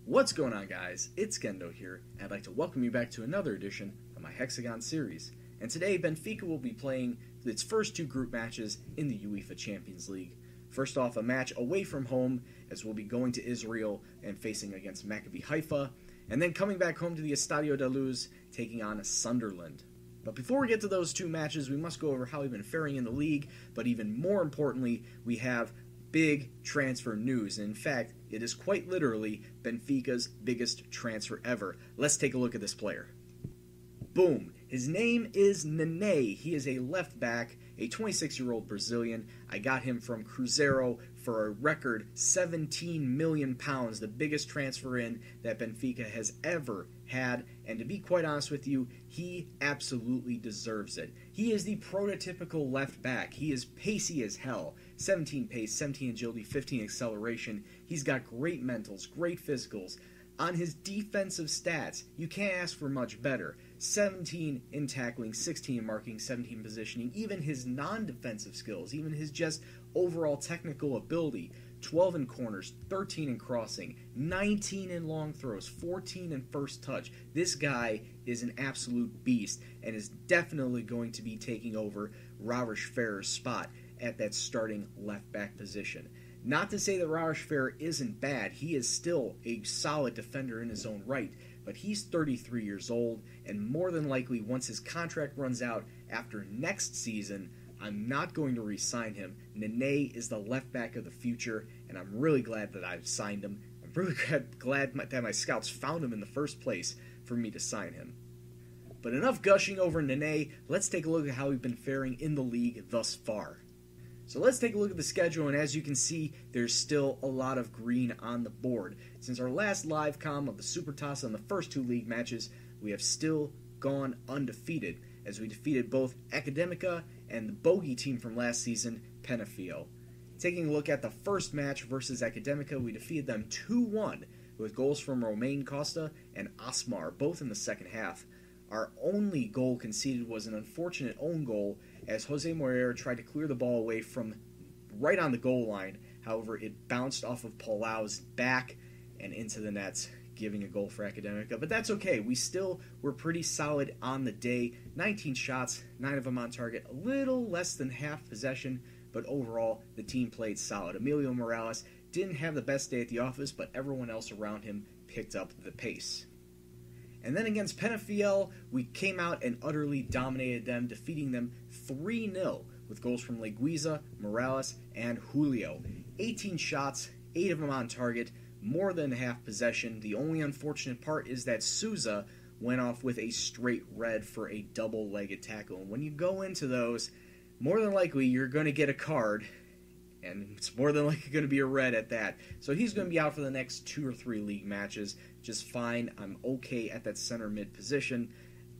What's going on, guys? It's Gendo here, and I'd like to welcome you back to another edition of my Hexagon series. And today, Benfica will be playing its first two group matches in the UEFA Champions League. First off, a match away from home, as we'll be going to Israel and facing against Maccabi Haifa, and then coming back home to the Estadio da Luz, taking on Sunderland. But before we get to those two matches, we must go over how we've been faring in the league, but even more importantly, we have big transfer news. In fact, it is quite literally Benfica's biggest transfer ever. Let's take a look at this player. Boom! His name is Nene. He is a left back, a 26-year-old Brazilian. I got him from Cruzeiro for a record £17 million, the biggest transfer in that Benfica has ever had, and to be quite honest with you, he absolutely deserves it. He is the prototypical left back. He is pacey as hell. 17 pace, 17 agility, 15 acceleration. He's got great mentals, great physicals. On his defensive stats, you can't ask for much better. 17 in tackling, 16 in marking, 17 in positioning. Even his non-defensive skills, even his just overall technical ability. 12 in corners, 13 in crossing, 19 in long throws, 14 in first touch. This guy is an absolute beast and is definitely going to be taking over Ravish Ferrer's spot at that starting left back position. Not to say that Ravish Ferrer isn't bad. He is still a solid defender in his own right, but he's 33 years old, and more than likely, once his contract runs out after next season, I'm not going to re-sign him. Nene is the left back of the future, and I'm really glad that I've signed him. I'm really glad that my scouts found him in the first place for me to sign him. But enough gushing over Nene. Let's take a look at how we've been faring in the league thus far. So let's take a look at the schedule, and as you can see, there's still a lot of green on the board. Since our last live comm of the Super Toss on the first two league matches, we have still gone undefeated, as we defeated both Academica and the bogey team from last season, Penafiel. Taking a look at the first match versus Academica, we defeated them 2-1 with goals from Romain Costa and Asmar, both in the second half. Our only goal conceded was an unfortunate own goal, as Jose Moreira tried to clear the ball away from right on the goal line. However, it bounced off of Palau's back and into the nets, giving a goal for Academica. But that's okay. We still were pretty solid on the day. 19 shots, 9 of them on target. A little less than half possession, but overall, the team played solid. Emilio Morales didn't have the best day at the office, but everyone else around him picked up the pace. And then against Penafiel, we came out and utterly dominated them, defeating them 3-0 with goals from Leguiza, Morales, and Julio. 18 shots, 8 of them on target, more than half possession. The only unfortunate part is that Souza went off with a straight red for a double-legged tackle. And when you go into those, more than likely you're going to get a card, and it's more than likely going to be a red at that. So he's going to be out for the next 2 or 3 league matches. Just fine. I'm okay at that center mid position.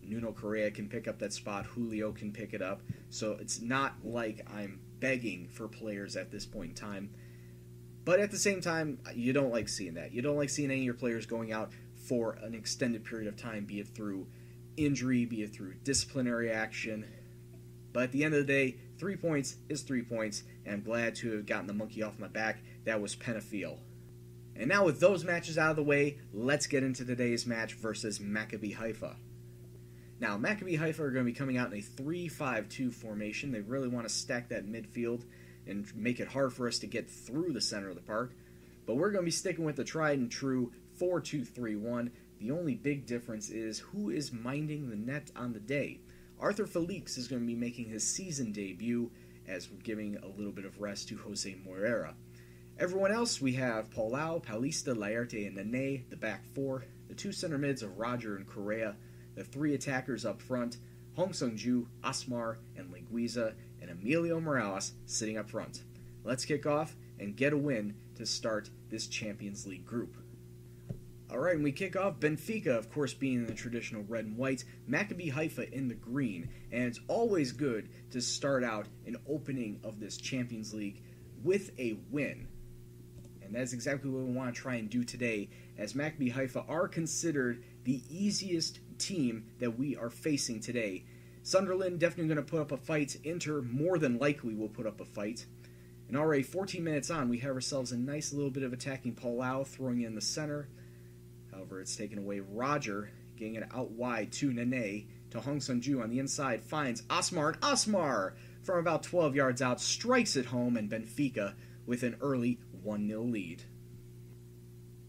Nuno Correa can pick up that spot. Julio can pick it up. So it's not like I'm begging for players at this point in time. But at the same time, you don't like seeing that. You don't like seeing any of your players going out for an extended period of time, be it through injury, be it through disciplinary action. But at the end of the day, 3 points is 3 points, and I'm glad to have gotten the monkey off my back. That was Penafiel. And now with those matches out of the way, let's get into today's match versus Maccabi Haifa. Now, Maccabi Haifa are going to be coming out in a 3-5-2 formation. They really want to stack that midfield and make it hard for us to get through the center of the park. But we're going to be sticking with the tried and true 4-2-3-1. The only big difference is who is minding the net on the day. Arthur Felix is going to be making his season debut, as we're giving a little bit of rest to Jose Moreira. Everyone else, we have Palau, Paulista, Laerte, and Nene, the back four, the 2 center mids of Roger and Correa, the 3 attackers up front, Hong Sung-ju, Asmar, and Leguiza, and Emilio Morales sitting up front. Let's kick off and get a win to start this Champions League group. Alright, and we kick off Benfica, of course, being in the traditional red and white, Maccabi Haifa in the green, and it's always good to start out an opening of this Champions League with a win. And that's exactly what we want to try and do today, as Maccabi Haifa are considered the easiest team that we are facing today. Sunderland definitely going to put up a fight. Inter more than likely will put up a fight. And already 14 minutes on, we have ourselves a nice little bit of attacking Palau throwing in the center. However, it's taken away. Roger getting it out wide to Nene, to Hong Sung-ju on the inside, finds Asmar, and Asmar from about 12 yards out strikes it home, and Benfica with an early 1-0 lead.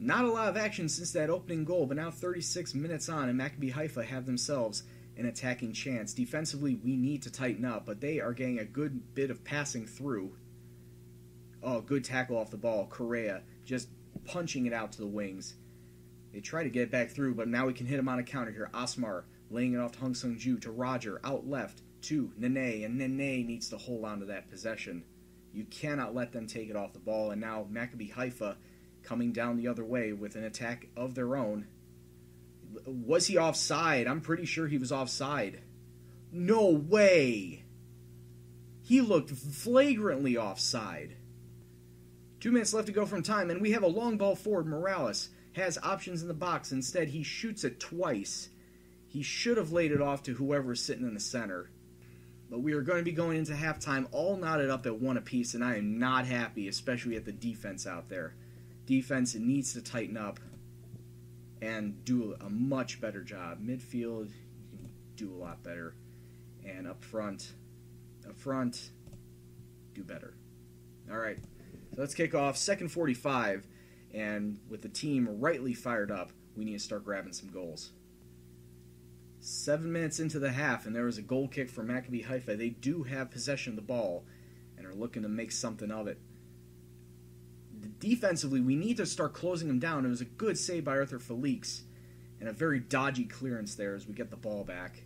Not a lot of action since that opening goal, but now 36 minutes on, and Maccabi Haifa have themselves an attacking chance. Defensively, we need to tighten up, but they are getting a good bit of passing through. Oh, good tackle off the ball. Correa just punching it out to the wings. They try to get back through, but now we can hit him on a counter here. Asmar laying it off to Hong Sung-ju, to Roger, out left to Nene, and Nene needs to hold on to that possession. You cannot let them take it off the ball, and now Maccabi Haifa coming down the other way with an attack of their own. Was he offside? I'm pretty sure he was offside. No way! He looked flagrantly offside. 2 minutes left to go from time, and we have a long ball forward. Morales has options in the box. Instead, he shoots it twice. He should have laid it off to whoever's sitting in the center. But we are going to be going into halftime all knotted up at 1 apiece, and I am not happy, especially at the defense out there. Defense needs to tighten up and do a much better job. Midfield, you can do a lot better. And up front, do better. All right, so let's kick off. Second 45, and with the team rightly fired up, we need to start grabbing some goals. 7 minutes into the half, and there was a goal kick for Maccabi Haifa. They do have possession of the ball and are looking to make something of it. Defensively, we need to start closing them down. It was a good save by Arthur Felix, and a very dodgy clearance there as we get the ball back.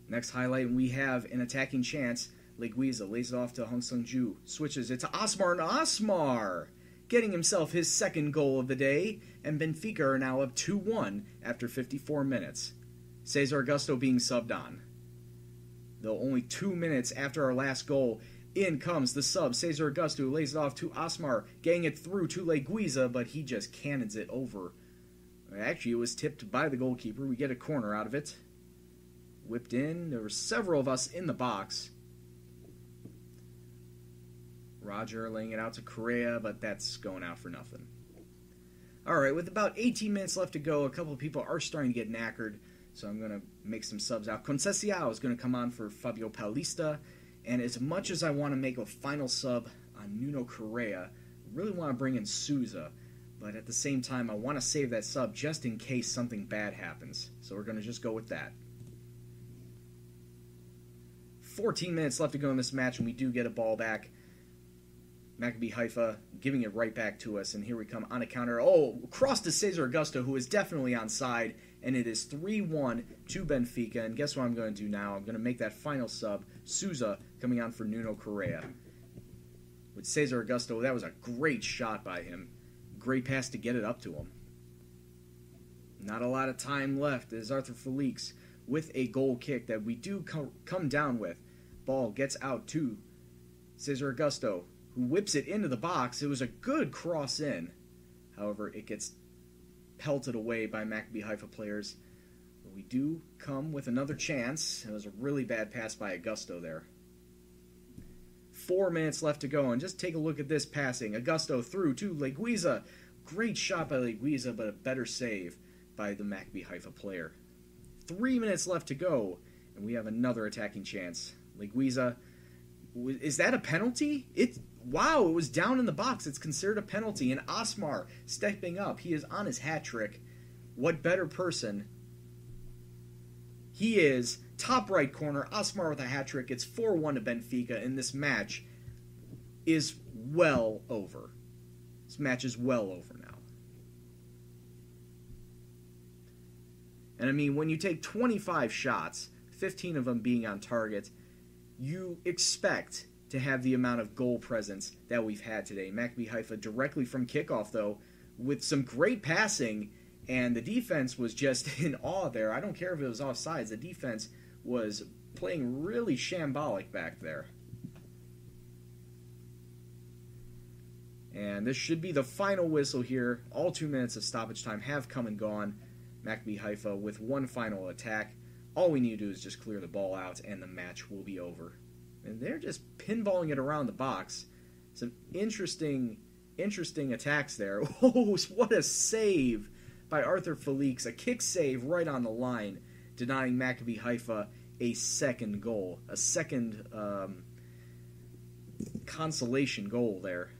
Next highlight, we have an attacking chance. Leguiza lays it off to Hong Sung-ju, switches it to Asmar, and Asmar getting himself his second goal of the day, and Benfica are now up 2-1 after 54 minutes. Cesar Augusto being subbed on. Though only 2 minutes after our last goal, in comes the sub. Cesar Augusto lays it off to Asmar, getting it through to Leguiza, but he just cannons it over. Actually, it was tipped by the goalkeeper. We get a corner out of it. Whipped in. There were several of us in the box. Roger laying it out to Correa, but that's going out for nothing. Alright, with about 18 minutes left to go, a couple of people are starting to get knackered, so I'm going to make some subs out. Conceição is going to come on for Fabio Paulista. And as much as I want to make a final sub on Nuno Correa, I really want to bring in Souza. But at the same time, I want to save that sub just in case something bad happens. So we're going to just go with that. 14 minutes left to go in this match, and we do get a ball back. Maccabi Haifa giving it right back to us, and here we come on a counter. Oh, cross to Cesar Augusto, who is definitely onside, and it is 3-1 to Benfica. And guess what I'm going to do now? I'm going to make that final sub. Souza coming on for Nuno Correa. With Cesar Augusto, that was a great shot by him. Great pass to get it up to him. Not a lot of time left as Arthur Felix with a goal kick that we do come down with. Ball gets out to Cesar Augusto, who whips it into the box. It was a good cross in. However, it gets pelted away by Maccabi Haifa players. But we do come with another chance. It was a really bad pass by Augusto there. 4 minutes left to go, and just take a look at this passing. Augusto through to Leguiza. Great shot by Leguiza, but a better save by the Maccabi Haifa player. 3 minutes left to go, and we have another attacking chance. Leguiza, is that a penalty? Wow, it was down in the box. It's considered a penalty. And Asmar stepping up. He is on his hat trick. What better person? He is top right corner. Asmar with a hat trick. It's 4-1 to Benfica, and this match is well over. This match is well over now. And I mean, when you take 25 shots, 15 of them being on target, you expect to have the amount of goal presence that we've had today. Maccabi Haifa directly from kickoff, though, with some great passing, and the defense was just in awe there. I don't care if it was offsides. The defense was playing really shambolic back there. And this should be the final whistle here. All 2 minutes of stoppage time have come and gone. Maccabi Haifa with one final attack. All we need to do is just clear the ball out, and the match will be over. And they're just pinballing it around the box. Some interesting attacks there. Oh, what a save by Arthur Felix. A kick save right on the line, denying Maccabi Haifa a second goal. A second consolation goal there.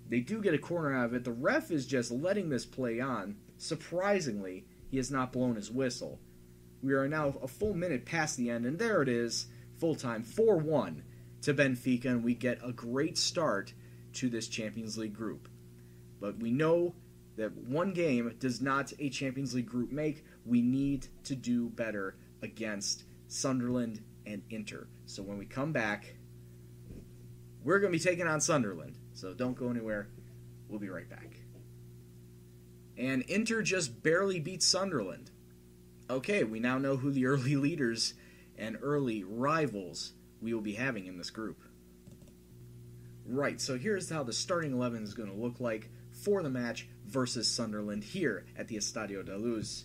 They do get a corner out of it. The ref is just letting this play on. Surprisingly, he has not blown his whistle. We are now a full minute past the end, and there it is, full time, 4-1 to Benfica, and we get a great start to this Champions League group. But we know that one game does not a Champions League group make. We need to do better against Sunderland and Inter. So when we come back, we're going to be taking on Sunderland. So don't go anywhere. We'll be right back. And Inter just barely beat Sunderland. Okay, we now know who the early leaders and early rivals we will be having in this group. Right, so here's how the starting 11 is going to look like for the match versus Sunderland here at the Estadio da Luz.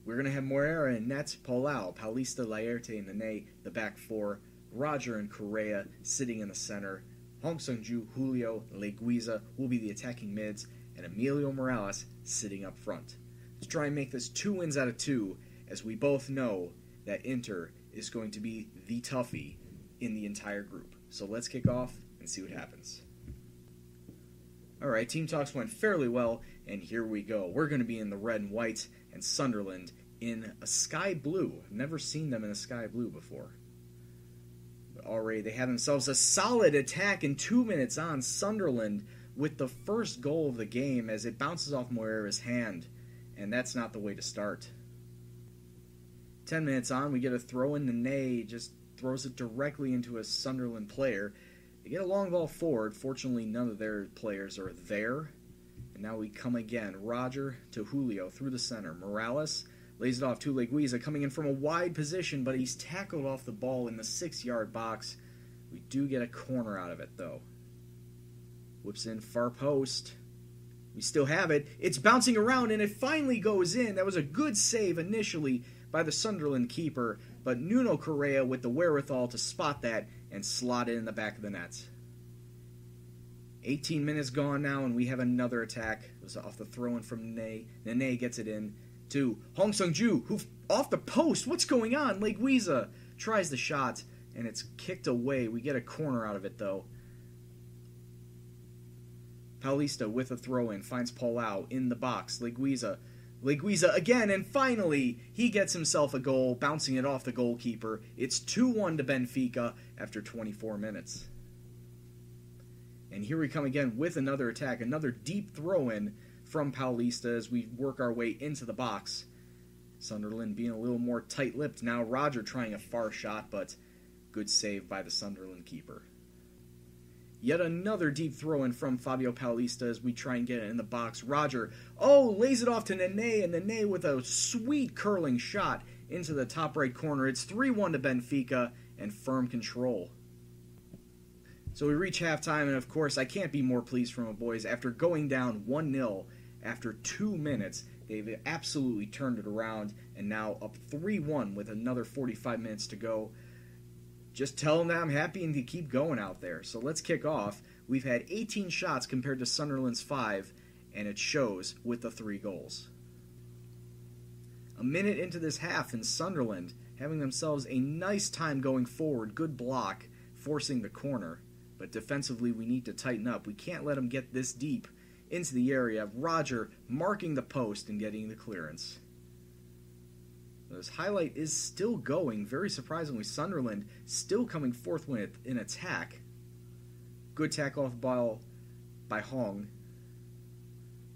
We're going to have Moreira in net, Palau, Paulista, Laerte, and Nene, the back four, Roger and Correa sitting in the center, Hong Seung-ju, Julio, Leguiza will be the attacking mids, and Emilio Morales sitting up front. Let's try and make this 2 wins out of 2, as we both know that Inter is going to be the toughie in the entire group. So let's kick off and see what happens. Alright, team talks went fairly well, and here we go. We're going to be in the red and white, and Sunderland in a sky blue. I've never seen them in a sky blue before. But already they have themselves a solid attack, and 2 minutes on, Sunderland with the first goal of the game as it bounces off Moreira's hand, and that's not the way to start. 10 minutes on, we get a throw in. Nene just throws it directly into a Sunderland player. They get a long ball forward. Fortunately, none of their players are there. And now we come again. Roger to Julio through the center. Morales lays it off to Leguiza, coming in from a wide position, but he's tackled off the ball in the 6-yard box. We do get a corner out of it, though. Whips in far post. We still have it. It's bouncing around, and it finally goes in. That was a good save initially by the Sunderland keeper, but Nuno Correa with the wherewithal to spot that and slot it in the back of the net. 18 minutes gone now, and we have another attack. It was off the throw-in from Nene. Nene gets it in to Hong Seung-ju, who off the post. What's going on? Leguiza tries the shot, and it's kicked away. We get a corner out of it, though. Paulista with a throw-in finds Palau in the box. Leguiza again, and finally, he gets himself a goal, bouncing it off the goalkeeper. It's 2-1 to Benfica after 24 minutes. And here we come again with another attack, another deep throw-in from Paulista as we work our way into the box. Sunderland being a little more tight-lipped now. Roger trying a far shot, but good save by the Sunderland keeper. Yet another deep throw-in from Fabio Paulista as we try and get it in the box. Roger, lays it off to Nene, and Nene with a sweet curling shot into the top right corner. It's 3-1 to Benfica and firm control. So we reach halftime, and of course, I can't be more pleased for my boys. After going down 1-0 after 2 minutes, they've absolutely turned it around, and now up 3-1 with another 45 minutes to go. Just tell them that I'm happy and to keep going out there. So let's kick off. We've had 18 shots compared to Sunderland's 5, and it shows with the 3 goals. A minute into this half, and Sunderland having themselves a nice time going forward. Good block, forcing the corner. But defensively, we need to tighten up. We can't let them get this deep into the area. Roger marking the post and getting the clearance. This highlight is still going. Very surprisingly, Sunderland still coming forth with an attack. Good tackle off the ball by Hong.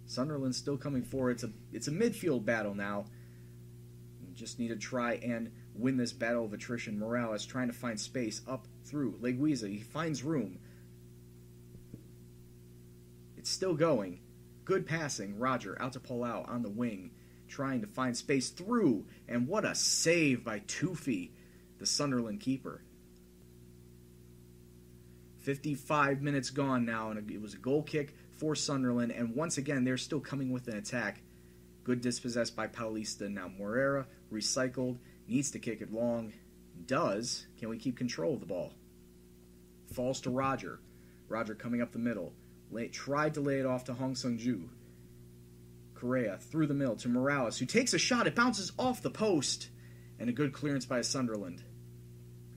Sunderland still coming forward. It's a midfield battle now. We just need to try and win this battle of attrition. Morales trying to find space up through Leguiza. He finds room. It's still going. Good passing. Roger out to Palau on the wing, trying to find space through, and what a save by Tufi, the Sunderland keeper. 55 minutes gone now, and it was a goal kick for Sunderland, and once again, they're still coming with an attack. Good dispossessed by Paulista. Now Moreira, recycled, needs to kick it long. Does. Can we keep control of the ball? Falls to Roger. Roger coming up the middle. Tried to lay it off to Hong Seung-ju. Correa through the middle to Morales, who takes a shot. It bounces off the post, and a good clearance by Sunderland.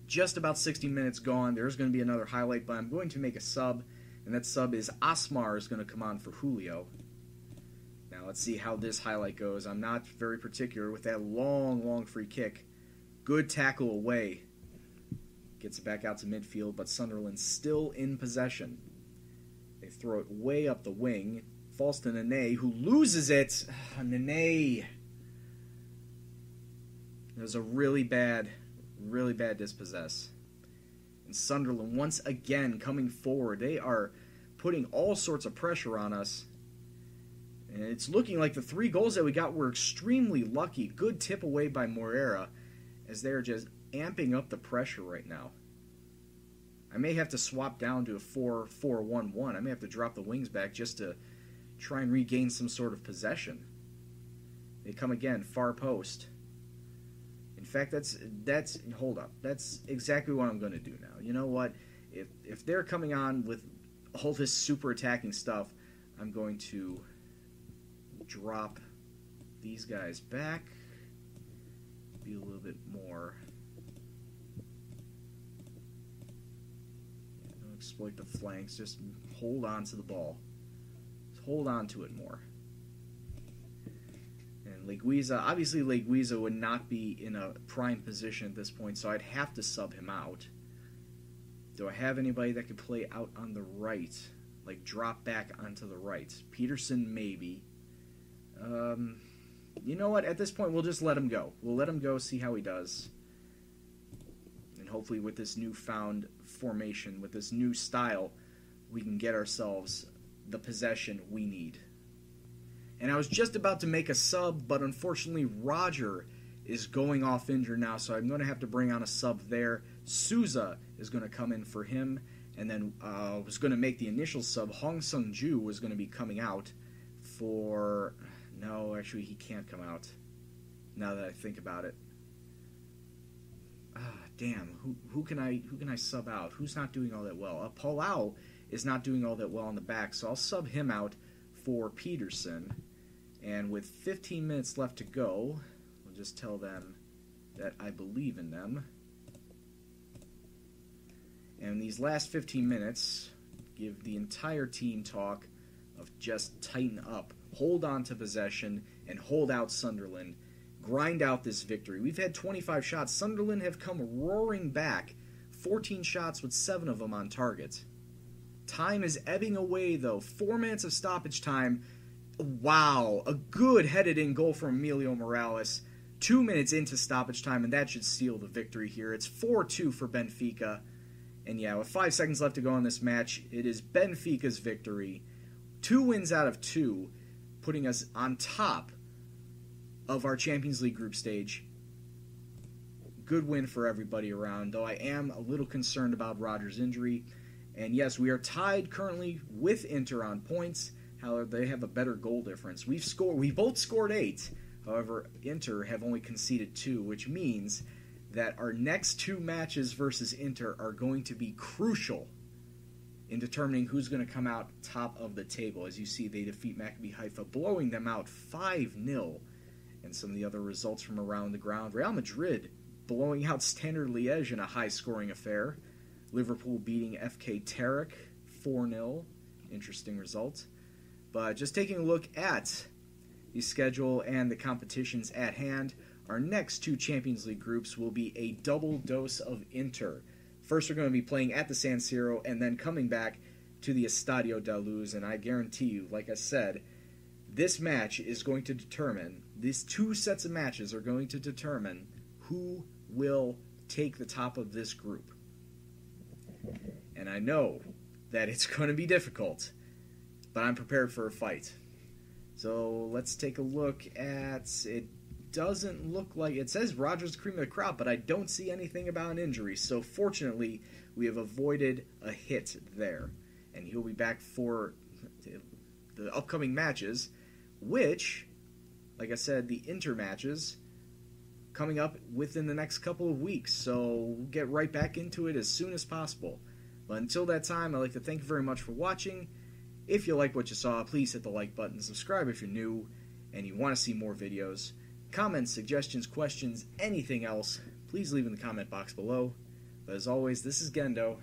Just about 60 minutes gone. There's going to be another highlight, but I'm going to make a sub, and that sub is Asmar is going to come on for Julio. Now let's see how this highlight goes. I'm not very particular with that long free kick. Good tackle away. Gets it back out to midfield, but Sunderland's still in possession. They throw it way up the wing. Falls to Nene, who loses it. Nene. It was a really bad dispossess. And Sunderland, once again, coming forward. They are putting all sorts of pressure on us. And it's looking like the 3 goals that we got were extremely lucky. Good tip away by Moreira, as they're just amping up the pressure right now. I may have to swap down to a 4-4-1-1. I may have to drop the wings back just to try and regain some sort of possession. They come again, far post. In fact, that's hold up. That's exactly what I'm going to do now. You know what? If they're coming on with all this super attacking stuff, I'm going to drop these guys back. Be a little bit more. Yeah, don't exploit the flanks. Just hold on to the ball. Just hold on to it more. And Leguiza, obviously Leguiza would not be in a prime position at this point, so I'd have to sub him out. Do I have anybody that could play out on the right? Like drop back onto the right? Peterson, maybe. You know what? At this point, we'll just let him go. We'll let him go, see how he does. And hopefully with this newfound formation, with this new style, we can get ourselves the possession we need. And I was just about to make a sub, but unfortunately Roger is going off injured now, so I'm going to have to bring on a sub there. Souza is going to come in for him, and then was going to make the initial sub. Hong Sung-ju was going to be coming out for... No, actually he can't come out, now that I think about it. Damn, who can I sub out? Who's not doing all that well? Palau is not doing all that well on the back, so I'll sub him out for Peterson. And with 15 minutes left to go, we'll just tell them that I believe in them. And these last 15 minutes, give the entire team talk of just tighten up, hold on to possession, and hold out Sunderland. Grind out this victory. We've had 25 shots. Sunderland have come roaring back. 14 shots with 7 of them on target. Time is ebbing away, though. 4 minutes of stoppage time. Wow, a good headed-in goal from Emilio Morales. 2 minutes into stoppage time, and that should seal the victory here. It's 4-2 for Benfica. And yeah, with 5 seconds left to go in this match, it is Benfica's victory. 2 wins out of 2, putting us on top of our Champions League group stage. Good win for everybody around, though I am a little concerned about Rodgers' injury. And yes, we are tied currently with Inter on points. However, they have a better goal difference. We both scored 8. However, Inter have only conceded 2, which means that our next 2 matches versus Inter are going to be crucial in determining who's going to come out top of the table. As you see, they defeat Maccabi Haifa, blowing them out 5-0. And some of the other results from around the ground. Real Madrid blowing out Standard Liège in a high-scoring affair. Liverpool beating FK Tarik 4-0. Interesting result. But just taking a look at the schedule and the competitions at hand, our next 2 Champions League groups will be a double dose of Inter. First, we're going to be playing at the San Siro and then coming back to the Estadio da Luz. And I guarantee you, like I said, this match is going to determine, these 2 sets of matches are going to determine who will take the top of this group. And I know that it's going to be difficult, but I'm prepared for a fight. So let's take a look at it. Doesn't look like it says Rodgers cream of the crop, but I don't see anything about an injury. So fortunately, we have avoided a hit there, and he'll be back for the upcoming matches, which, like I said, the Inter matches coming up within the next couple of weeks. So we'll get right back into it as soon as possible. But until that time, I'd like to thank you very much for watching. If you like what you saw, please hit the like button, subscribe if you're new, and you want to see more videos, comments, suggestions, questions, anything else, please leave in the comment box below. But as always, this is Gendo,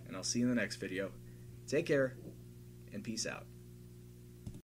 and I'll see you in the next video. Take care, and peace out.